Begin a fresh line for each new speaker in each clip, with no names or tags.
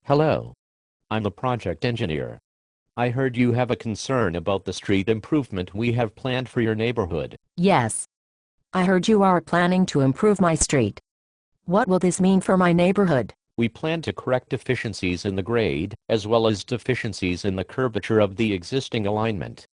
Hello. I'm the project engineer. I heard you have a concern about the street improvement we have planned for your neighborhood.
Yes. I heard you are planning to improve my street. What will this mean for my neighborhood?
We plan to correct deficiencies in the grade, as well as deficiencies in the curvature of the existing alignment.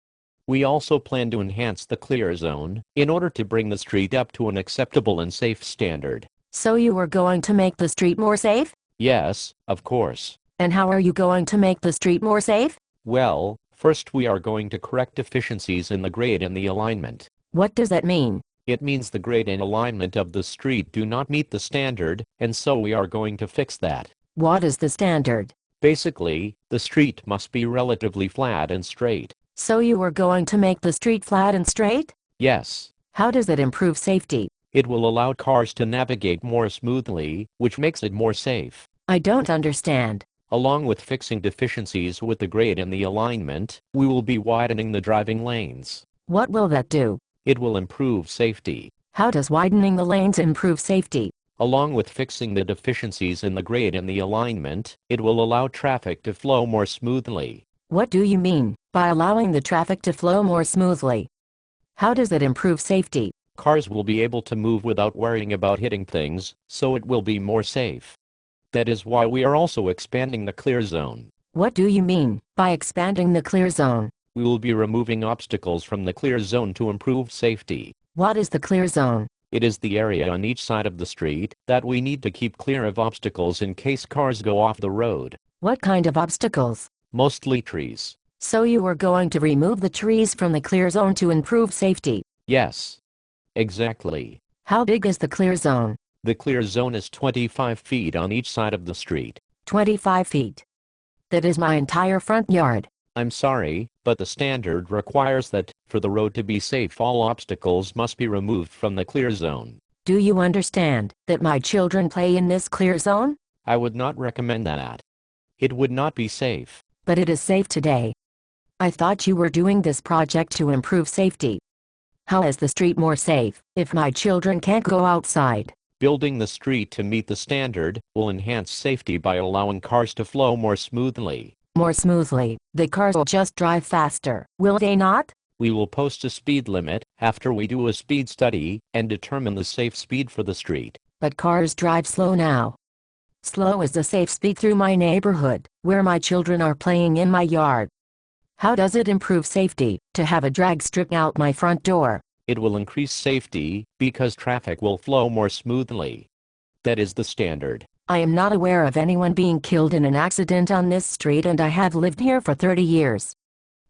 We also plan to enhance the clear zone, in order to bring the street up to an acceptable and safe standard.
So you are going to make the street more safe?
Yes, of course.
And how are you going to make the street more safe?
Well, first we are going to correct deficiencies in the grade and the alignment.
What does that mean?
It means the grade and alignment of the street do not meet the standard, and so we are going to fix that.
What is the standard?
Basically, the street must be relatively flat and straight.
So you are going to make the street flat and straight?
Yes.
How does it improve safety?
It will allow cars to navigate more smoothly, which makes it more safe.
I don't understand.
Along with fixing deficiencies with the grade and the alignment, we will be widening the driving lanes.
What will that do?
It will improve safety.
How does widening the lanes improve safety?
Along with fixing the deficiencies in the grade and the alignment, it will allow traffic to flow more smoothly.
What do you mean by allowing the traffic to flow more smoothly? How does it improve safety?
Cars will be able to move without worrying about hitting things, so it will be more safe. That is why we are also expanding the clear zone.
What do you mean by expanding the clear zone?
We will be removing obstacles from the clear zone to improve safety.
What is the clear zone?
It is the area on each side of the street that we need to keep clear of obstacles in case cars go off the road.
What kind of obstacles?
Mostly trees.
So you are going to remove the trees from the clear zone to improve safety?
Yes. Exactly.
How big is the clear zone?
The clear zone is 25 feet on each side of the street.
25 feet. That is my entire front yard.
I'm sorry, but the standard requires that, for the road to be safe, all obstacles must be removed from the clear zone.
Do you understand that my children play in this clear zone?
I would not recommend that. It would not be safe.
But it is safe today. I thought you were doing this project to improve safety. How is the street more safe if my children can't go outside?
Building the street to meet the standard will enhance safety by allowing cars to flow more smoothly.
More smoothly, the cars will just drive faster, will they not?
We will post a speed limit after we do a speed study and determine the safe speed for the street.
But cars drive slow now. Slow is the safe speed through my neighborhood, where my children are playing in my yard. How does it improve safety to have a drag strip out my front door?
It will increase safety because traffic will flow more smoothly. That is the standard.
I am not aware of anyone being killed in an accident on this street, and I have lived here for 30 years.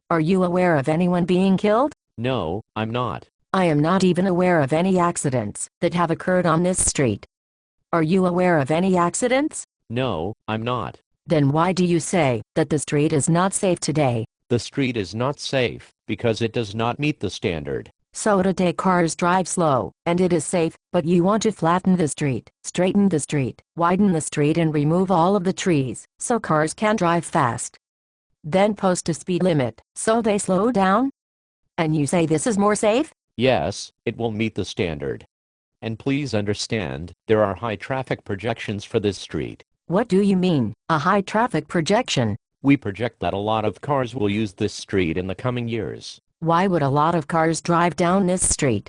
Are you aware of anyone being killed?
No, I'm not.
I am not even aware of any accidents that have occurred on this street. Are you aware of any accidents?
No, I'm not.
Then why do you say that the street is not safe today?
The street is not safe because it does not meet the standard.
So today cars drive slow, and it is safe, but you want to flatten the street, straighten the street, widen the street, and remove all of the trees, so cars can drive fast. Then post a speed limit, so they slow down? And you say this is more safe?
Yes, it will meet the standard. And please understand, there are high traffic projections for this street.
What do you mean, a high traffic projection?
We project that a lot of cars will use this street in the coming years.
Why would a lot of cars drive down this street?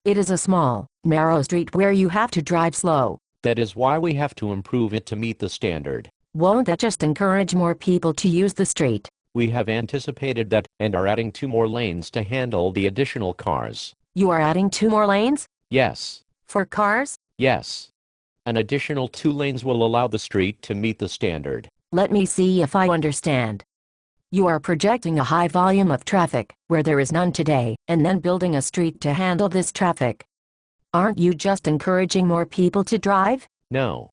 It is a small, narrow street where you have to drive slow.
That is why we have to improve it to meet the standard.
Won't that just encourage more people to use the street?
We have anticipated that and are adding 2 more lanes to handle the additional cars.
You are adding 2 more lanes?
Yes.
For cars?
Yes. An additional 2 lanes will allow the street to meet the standard.
Let me see if I understand. You are projecting a high volume of traffic, where there is none today, and then building a street to handle this traffic. Aren't you just encouraging more people to drive?
No.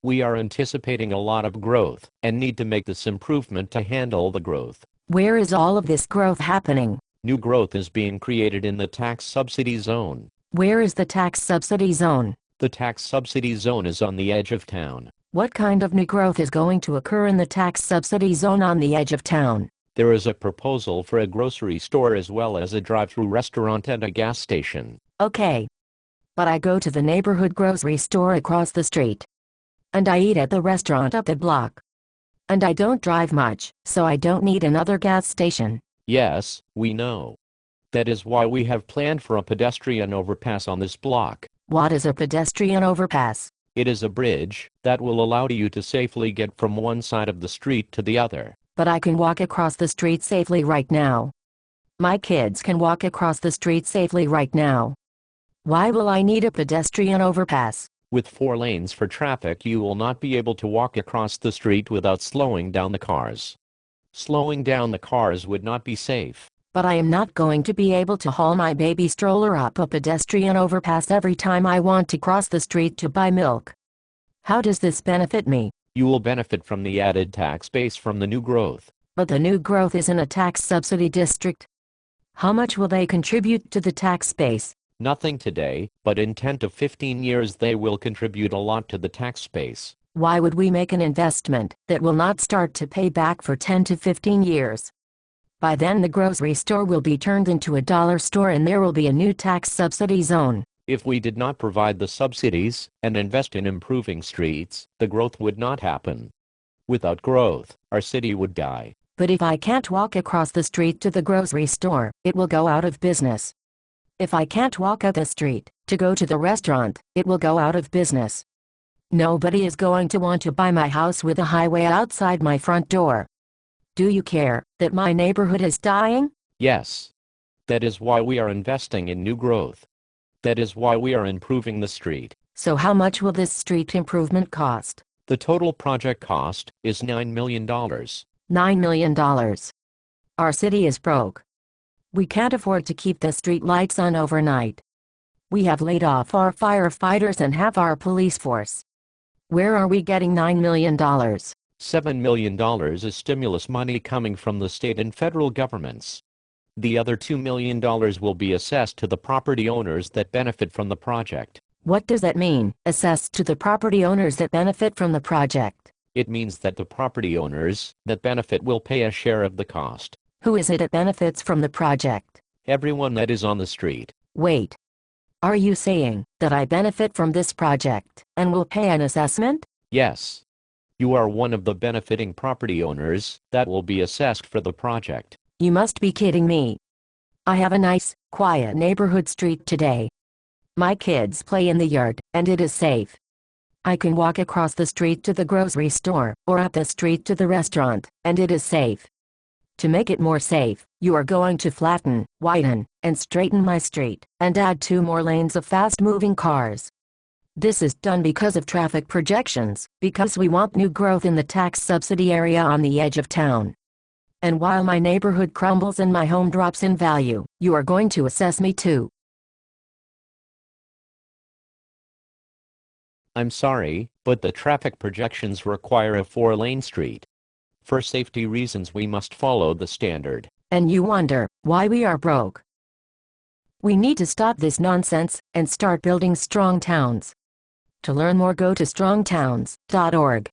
We are anticipating a lot of growth, and need to make this improvement to handle the growth.
Where is all of this growth happening?
New growth is being created in the tax subsidy zone.
Where is the tax subsidy zone?
The tax subsidy zone is on the edge of town.
What kind of new growth is going to occur in the tax subsidy zone on the edge of town?
There is a proposal for a grocery store as well as a drive-through restaurant and a gas station.
Okay. But I go to the neighborhood grocery store across the street. And I eat at the restaurant up the block. And I don't drive much, so I don't need another gas station.
Yes, we know. That is why we have planned for a pedestrian overpass on this block.
What is a pedestrian overpass?
It is a bridge that will allow you to safely get from one side of the street to the other.
But I can walk across the street safely right now. My kids can walk across the street safely right now. Why will I need a pedestrian overpass?
With 4 lanes for traffic, you will not be able to walk across the street without slowing down the cars. Slowing down the cars would not be safe.
But I am not going to be able to haul my baby stroller up a pedestrian overpass every time I want to cross the street to buy milk. How does this benefit me?
You will benefit from the added tax base from the new growth.
But the new growth is in a tax subsidy district. How much will they contribute to the tax base?
Nothing today, but in 10 to 15 years they will contribute a lot to the tax base.
Why would we make an investment that will not start to pay back for 10 to 15 years? By then the grocery store will be turned into a dollar store and there will be a new tax subsidy zone.
If we did not provide the subsidies and invest in improving streets, the growth would not happen. Without growth, our city would die.
But if I can't walk across the street to the grocery store, it will go out of business. If I can't walk up the street to go to the restaurant, it will go out of business. Nobody is going to want to buy my house with a highway outside my front door. Do you care that my neighborhood is dying?
Yes. That is why we are investing in new growth. That is why we are improving the street.
So how much will this street improvement cost?
The total project cost is $9 million.
$9 million. Our city is broke. We can't afford to keep the street lights on overnight. We have laid off our firefighters and half our police force. Where are we getting $9 million?
$7 million is stimulus money coming from the state and federal governments. The other $2 million will be assessed to the property owners that benefit from the project.
What does that mean, assessed to the property owners that benefit from the project?
It means that the property owners that benefit will pay a share of the cost.
Who is it that benefits from the project?
Everyone that is on the street.
Wait. Are you saying that I benefit from this project and will pay an assessment?
Yes. You are one of the benefiting property owners that will be assessed for the project.
You must be kidding me. I have a nice, quiet neighborhood street today. My kids play in the yard, and it is safe. I can walk across the street to the grocery store, or up the street to the restaurant, and it is safe. To make it more safe, you are going to flatten, widen, and straighten my street, and add 2 more lanes of fast-moving cars. This is done because of traffic projections, because we want new growth in the tax subsidy area on the edge of town. And while my neighborhood crumbles and my home drops in value, you are going to assess me too.
I'm sorry, but the traffic projections require a 4-lane street. For safety reasons we must follow the standard.
And you wonder why we are broke. We need to stop this nonsense and start building strong towns. To learn more, go to strongtowns.org.